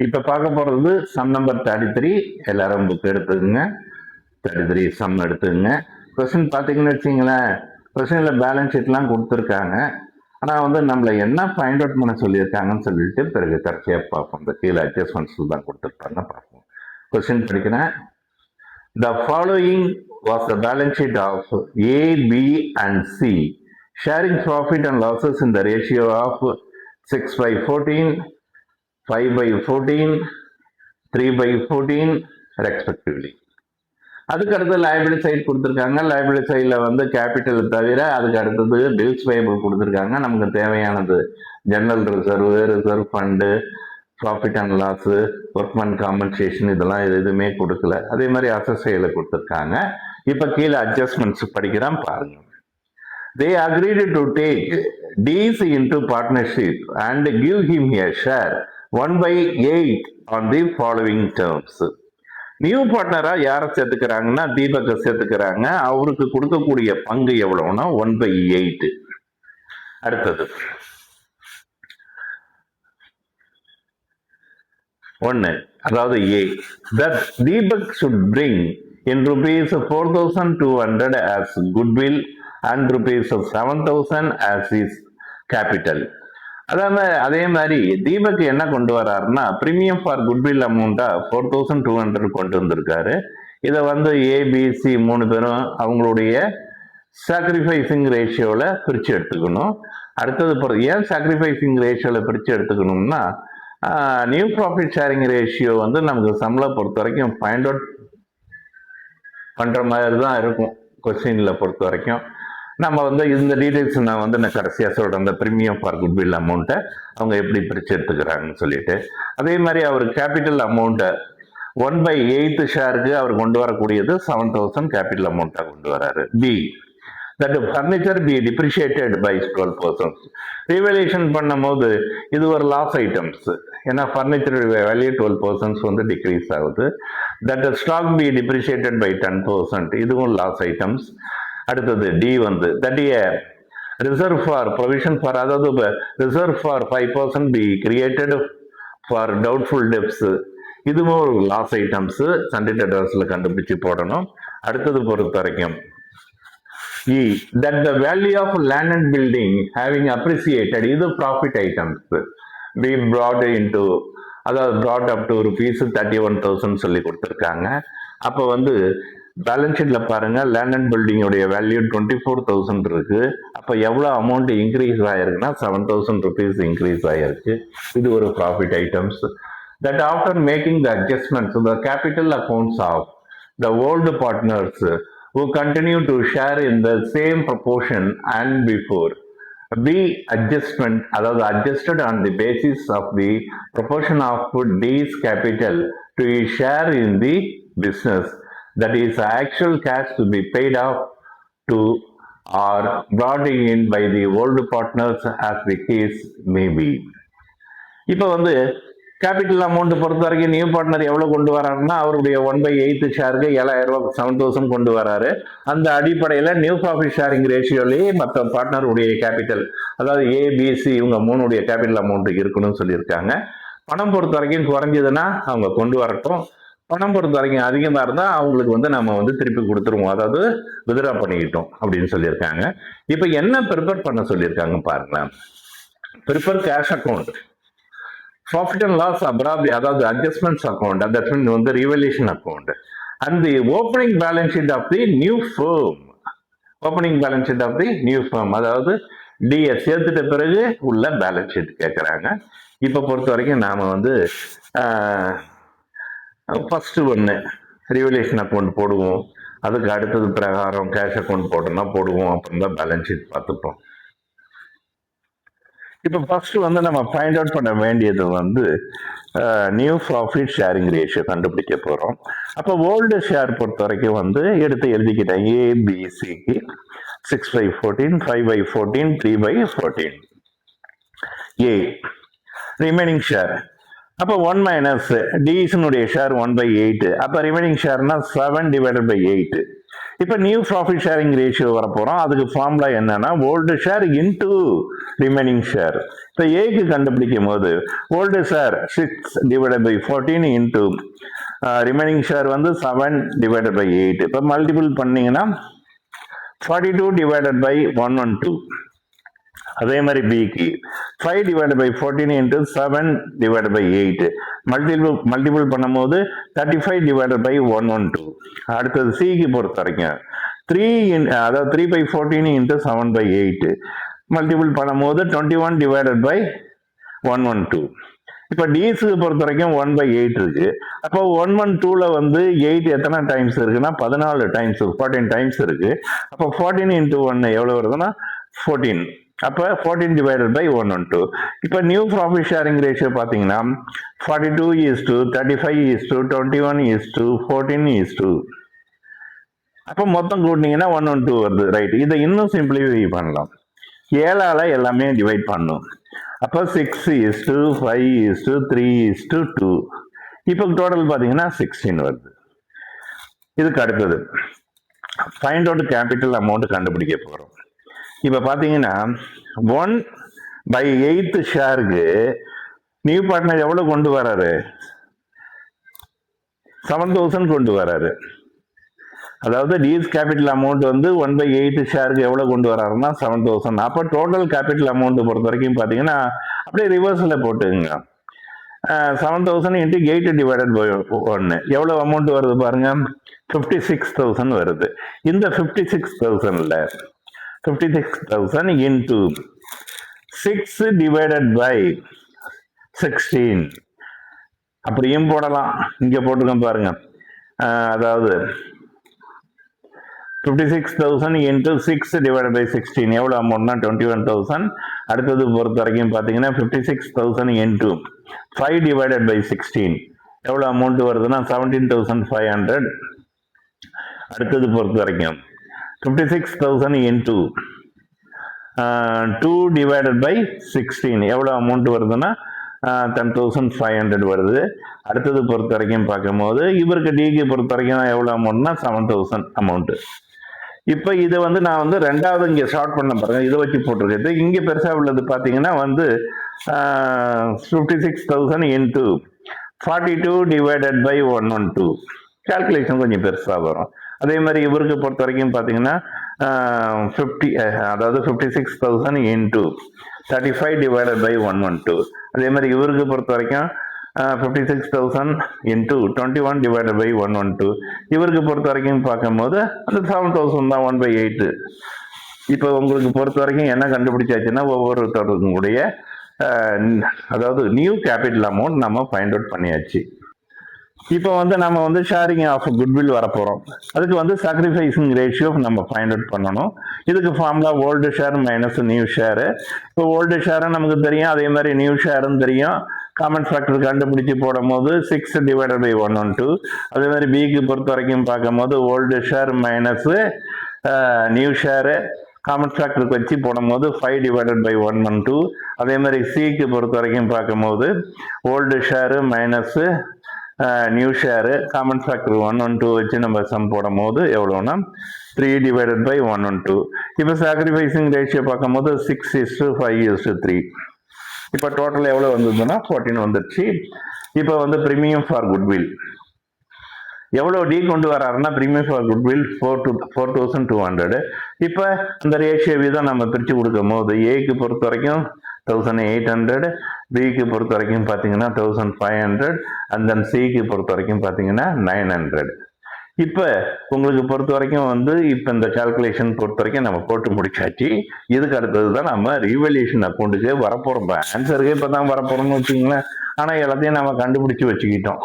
இப்ப பார்க்க போறது சம் நம்பர் 33. எல்லாரும் புக் எடுத்துக்கங்க. 33 சம் எடுத்துக்கங்க. கொஸ்டின் பார்த்தீங்கன்னு வச்சிங்களேன், கொஸ்டின்ல பேலன்ஸ் ஷீட்லாம் கொடுத்துருக்காங்க. ஆனால் வந்து நம்மளை என்ன ஃபைண்ட் அவுட் பண்ண சொல்லியிருக்காங்கன்னு சொல்லிட்டு பிறகு கடைசியாக பார்ப்போம். இந்த கீழே அட்ஜஸ்ட்மெண்ட்ஸ் தான் கொடுத்துருப்பாங்க, பார்ப்போம். கொஸ்டின் படிக்கிறேன். The following was the balance sheet of A, B and C, sharing profit and losses in the ratio of 6/14, 5/14, 3/14 respectively. அதுக்கு அடுத்து லைபிலிட்டி சைடு கொடுத்துருக்காங்க. லைபிலிட்டி சைடில் வந்து கேபிட்டல் தவிர அதுக்கு அடுத்தது பில்ஸ் பேயபிள் கொடுத்துருக்காங்க. நமக்கு தேவையானது general reserve, reserve fund, profit and loss, workmen compensation, இதெல்லாம் எதுவுமே கொடுக்கல. அதே மாதிரி அசஸ்ஸையில் கொடுத்துருக்காங்க. இப்போ கீழே அட்ஜஸ்ட்மெண்ட்ஸ் படிக்கிறான் பாருங்க. They agreed to take DC into partnership and give him a share 1/8 on the following terms. New பார்ட்னரா யாரை சேர்த்துக்கிறாங்கன்னா தீபக்கை சேர்த்துக்கிறாங்க. அவருக்கு கொடுக்கக்கூடிய பங்கு எவ்வளவுனா 1/8. அடுத்தது 1, அதாவது A, that Deepak should bring in rupees 4,200 as goodwill and rupees 7,000 as his capital. அதாவது அதே மாதிரி தீபக் என்ன கொண்டு வர்றாருன்னா பிரீமியம் ஃபார் குட்வில் அமௌண்ட்டா 4,200 கொண்டு வந்திருக்காரு. இதை வந்து ஏபிசி 3 பேரும் அவங்களுடைய சாக்ரிஃபைசிங் ரேஷியோவில் பிரித்து எடுத்துக்கணும். அடுத்தது ஏன் சாக்ரிஃபைசிங் ரேஷியோவில் பிரித்து எடுத்துக்கணும்னா நியூ ப்ராஃபிட் ஷேரிங் ரேஷியோ வந்து நமக்கு சம்பளம் பொறுத்த வரைக்கும் ஃபைண்ட் அவுட் பண்ணுற மாதிரி தான் இருக்கும். கொஸ்டினில் பொறுத்த வரைக்கும் நம்ம வந்து இந்த டீட்டெயில்ஸ் நான் கடைசியாக சொல்கிறேன். அந்த ப்ரீமியம் ஃபார் குட்வில் அமௌண்ட்டை அவங்க எப்படி பிரித்து எடுத்துக்கிறாங்கன்னு சொல்லிட்டு. அதே மாதிரி அவர் கேபிட்டல் அமௌண்ட்டை 1/8 ஷேருக்கு அவர் கொண்டு வரக்கூடியது 7,000 கேபிட்டல் அமௌண்ட்டாக கொண்டு வராரு. B, that furniture be depreciated by 12%. Revaluation பண்ணும் போது இது ஒரு லாஸ் ஐட்டம்ஸ். ஏன்னா ஃபர்னிச்சர் வேல்யூ 12% வந்து டிக்ரீஸ் ஆகுது. That stock be depreciated by 10%. இதுவும் லாஸ் ஐட்டம்ஸ். அடுத்தது டி வந்து that a reserve for provision for, அதாவது reserve for 5% be created for doubtful debts. இதுவும் ஒரு லாஸ் ஐட்டம்ஸ். சண்டே டெடர்ஸ்ல கண்டுபிடிச்சு போடணும். அடுத்தது பொறுத்த வரைக்கும் E, that the value of land and building having appreciated, இது profit items. B brought into, அதாவது brought up to rupees 31,000 சொல்லி கொடுத்துருக்காங்க. அப்போ வந்து பேலன்ஸ் ஷீட்ல பாருங்க, லேண்ட் அண்ட் பில்டிங்கோடைய வேல்யூ 24,000 இருக்கு. அப்போ எவ்வளோ அமௌண்ட் இன்க்ரீஸ் ஆயிருக்குன்னா 7,000 rupees இன்க்ரீஸ் ஆயிருக்கு. இது ஒரு profit items. That after making the adjustments the capital accounts of the old partners who continue to share in the same proportion and before. B, adjustment, அதாவது adjusted on the basis of the proportion of D's capital to his share in the business, that is actual cash to be paid off to or brought in by the old partners as the case may be. இப்போ வந்து capital amount பொறுத்த வரைக்கும் new partner எவ்வளவு கொண்டு வராருன்னா அவருடைய 1/8 ஷேருக்கு 7,000 ரூபாய் 7,000 கொண்டு வராரு. அந்த அடிப்படையில் நியூ ப்ராஃபிட் ஷேரிங் ரேஷியோலேயே மற்ற பார்ட்னருடைய கேபிட்டல், அதாவது ஏபிசி இவங்க 3 கேபிட்டல் அமௌண்ட் இருக்கணும்னு சொல்லியிருக்காங்க. பணம் பொறுத்த வரைக்கும் குறைஞ்சதுன்னா அவங்க கொண்டு வரட்டும். பணம் பொறுத்த வரைக்கும் அதிகமாக இருந்தால் அவங்களுக்கு நம்ம திருப்பி கொடுத்துருவோம், அதாவது வித்ட்ரா பண்ணிக்கிட்டோம் அப்படின்னு சொல்லியிருக்காங்க. இப்போ என்ன ப்ரிப்பேர் பண்ண சொல்லியிருக்காங்க பாருங்களேன். Prepare cash account, profit and loss அப்ராப்ட், அதாவது adjustments account, that mean revaluation account, and the opening balance sheet of the new firm. Opening balance sheet of the new firm, அதாவது டிஏ சேர்த்துட்ட பிறகு உள்ள பேலன்ஸ் ஷீட் கேட்குறாங்க. இப்போ பொறுத்த வரைக்கும் நாம் ஃபர்ஸ்ட் ஒன்று ரிவல்யூஷன் அக்கௌண்ட் போடுவோம். அதுக்கு அடுத்தது பிரகாரம் கேஷ் அக்கௌண்ட் போட்டோம்னா போடுவோம். அப்புறம் தான் பேலன்ஸ் ஷீட் பார்த்துப்போம். இப்போ ஃபர்ஸ்ட் நம்ம ஃபைண்ட் அவுட் பண்ண வேண்டியது நியூ ப்ராஃபிட் ஷேரிங் ரேஷியோ கண்டுபிடிக்க போகிறோம். அப்போ ஓல்டு ஷேர் பொறுத்த வரைக்கும் எடுத்து எழுதிக்கிட்டேன். ஏபிசிக்கு 6/14, 5/14, 3/14. ஏ ரிமைனிங் ஷேர், அப்போ 1 மைனஸ் டிஸ்னுடைய ஷேர் 1/8. அப்போ ரிமைனிங் ஷேர்னா 7/8. இப்போ நியூ ப்ராஃபிட் ஷேரிங் ரேஷியோ வரப்போகிறோம். அதுக்கு ஃபார்முலா என்னன்னா old share into remaining share. இப்போ ஏக்கு கண்டுபிடிக்கும் போது old share 6/14 into remaining share வந்து 7/8. இப்போ மல்டிபிள் பண்ணீங்கன்னா 42/112. அதே மாதிரி பிக்கு 5/14 இன்டூ 7/8 மல்டிபிள் பண்ணும்போது 35/112. அடுத்தது சிக்கு பொறுத்த வரைக்கும் 3/14 இன்டூ 7/8 மல்டிபிள் பண்ணும்போது 21/112. இப்போ டிஸுக்கு பொறுத்த வரைக்கும் 1/8 இருக்கு. அப்போ 112ல வந்து 8 எத்தனை டைம்ஸ் இருக்குன்னா 14 டைம்ஸ் 14 டைம்ஸ் இருக்கு. அப்போ 14 இன்டூ 1 எவ்வளோ வருதுன்னா 14. அப்போ 14/112. இப்போ நியூ ப்ராஃபிட் ஷேரிங் ரேஷியோ பார்த்தீங்கன்னா 42:35:21:14:. அப்போ மொத்தம் கூட்டினீங்கன்னா 112 வருது. ரைட், இதை இன்னும் சிம்பிளிஃபை பண்ணலாம். 7ஆல எல்லாமே டிவைட் பண்ணும். அப்போ 6:5:3:2. இப்போ டோட்டல் பார்த்தீங்கன்னா 16 வருது. இதுக்கு அடுத்தது ஃபைண்ட் அவுட் கேபிட்டல் அமௌண்ட் கண்டுபிடிக்க போகிறோம். இப்போ பார்த்தீங்கன்னா 1/8 ஷேருக்கு நியூ பார்ட்னர் எவ்வளோ கொண்டு வராரு? 7,000 கொண்டு வராரு. அதாவது டிஎஸ் கேபிட்டல் அமௌண்ட் வந்து 1/8 ஷேருக்கு எவ்வளோ கொண்டு வராருன்னா 7,000. அப்போ டோட்டல் கேபிட்டல் அமௌண்ட் பொறுத்த வரைக்கும் பார்த்தீங்கன்னா அப்படியே ரிவர்ஸில் போட்டுங்க. 7,000 × 8/1 எவ்வளோ அமௌண்ட் வருது பாருங்க, 56,000 வருது. இந்த 56,000ல 56,000 into 6/16 அப்படியும் போடலாம். இங்க போட்டுக்கோங்க பாருங்க. அதாவது 56,000 into 6/16 எவ்வளோ அமௌண்ட்னா 21,000. அடுத்தது பொறுத்த வரைக்கும் பார்த்தீங்கன்னா 56,000 into 5/16 எவ்வளோ அமௌண்ட் வருதுன்னா 17,500. அடுத்தது பொறுத்த வரைக்கும் 56,000 into 2/16 எவ்வளோ அமௌண்ட் வருதுன்னா 10,500 வருது. அடுத்தது பொறுத்த வரைக்கும் பார்க்கும்போது இவருக்கு டிக்கு பொறுத்த வரைக்கும் எவ்வளோ அமௌண்ட்னா 7,000 அமௌண்ட். இப்போ இதை வந்து நான் வந்து ரெண்டாவது இங்கே ஷார்ட் பண்ண பாருங்க, இதை வச்சு போட்டிருக்கிறது. இங்கே பெருசாக உள்ளது பார்த்தீங்கன்னா வந்து 56,000 into 42/112 கால்குலேஷன் கொஞ்சம் பெருசாக வரும். அதே மாதிரி இவருக்கு பொறுத்த வரைக்கும் பார்த்தீங்கன்னா 56,000 into 35/112. அதே மாதிரி இவருக்கு பொறுத்த வரைக்கும் 56,000 into 21/112. இவருக்கு பொறுத்த வரைக்கும் பார்க்கும்போது அந்த 7,000 தான் 1/8. இப்போ உங்களுக்கு பொறுத்த வரைக்கும் என்ன கண்டுபிடிச்சாச்சுன்னா ஒவ்வொருத்தருடைய அதாவது நியூ கேபிட்டல் அமௌண்ட் நம்ம ஃபைண்ட் அவுட் பண்ணியாச்சு. இப்போ வந்து நம்ம வந்து ஷேரிங் ஆஃப் குட்வில் வரப்போகிறோம். அதுக்கு வந்து சாக்ரிஃபைசிங் ரேஷியோ நம்ம ஃபைண்ட் அவுட் பண்ணணும். இதுக்கு formula old share minus new share. இப்போ ஓல்டு ஷேரும் நமக்கு தெரியும், அதே மாதிரி நியூ ஷேரும் தெரியும். காமன் ஃபேக்டர் கண்டுபிடிச்சி போடும் போது 6/112. அதே மாதிரி பிக்கு பொறுத்த வரைக்கும் பார்க்கும்போது old share minus new share common ஃபேக்டருக்கு வச்சு போடும்போது 5/112. அதே மாதிரி சிக்கு பொறுத்த வரைக்கும் பார்க்கும்போது old share minus new share common factor 112 வச்சு நம்ம சம் போடும் போது எவ்வளோன்னா 3/112. இப்போ சாக்ரிஃபைசிங் ரேஷியோ பார்க்கும்போது 6:5:3. இப்போ டோட்டல் எவ்வளோ வந்ததுன்னா 14 வந்துடுச்சு. இப்போ வந்து ப்ரீமியம் ஃபார் குட்வில் எவ்வளோ டி கொண்டு வராருன்னா ப்ரீமியம் ஃபார் குட்வில் 4,200. இப்போ அந்த ரேஷியோ விதம் நம்ம பிரித்து கொடுக்கும் போது ஏக்கு பொறுத்த வரைக்கும் 1,800, பிக்கு பொறுத்த வரைக்கும் பார்த்தீங்கன்னா 1,500, அண்ட் தென் சிக்கு பொறுத்த வரைக்கும் பார்த்தீங்கன்னா 900. இப்போ உங்களுக்கு பொறுத்த வரைக்கும் வந்து இப்போ இந்த கால்குலேஷன் பொறுத்த வரைக்கும் நம்ம போட்டு முடிச்சாச்சு. இதுக்கு அடுத்தது தான் நம்ம ரீவல்யூஷன் அக்கௌண்ட்டுக்கு வரப்போகிறோம். ஆன்சருக்கே இப்போ தான் வரப்போகிறோம்னு வச்சுங்களேன். ஆனால் எல்லாத்தையும் நம்ம கண்டுபிடிச்சி வச்சுக்கிட்டோம்.